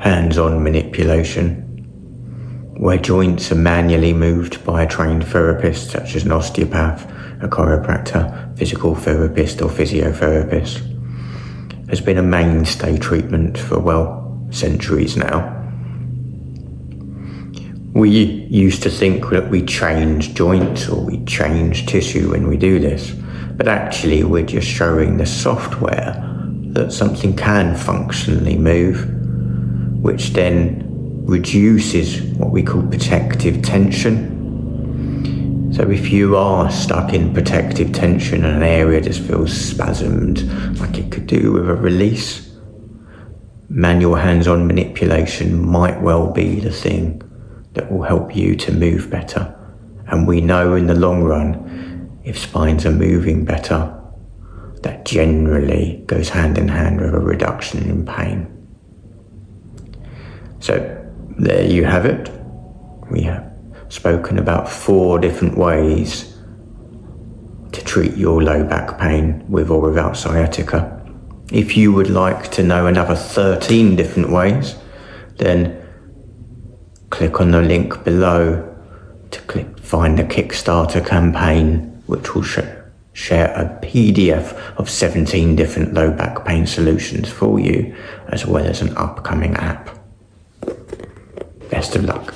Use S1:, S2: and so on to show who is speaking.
S1: hands-on manipulation, where joints are manually moved by a trained therapist such as an osteopath, a chiropractor, physical therapist or physiotherapist, has been a mainstay treatment for, centuries now. We used to think that we change joints or we change tissue when we do this, but actually we're just showing the software that something can functionally move, which then reduces what we call protective tension. So if you are stuck in protective tension and an area just feels spasmed, like it could do with a release, manual hands-on manipulation might well be the thing that will help you to move better. And we know in the long run, if spines are moving better, that generally goes hand in hand with a reduction in pain. So there you have it. We have spoken about 4 different ways to treat your low back pain with or without sciatica. If you would like to know another 13 different ways, then click on the link below to find the Kickstarter campaign, which will share a PDF of 17 different low back pain solutions for you, as well as an upcoming app. Best of luck.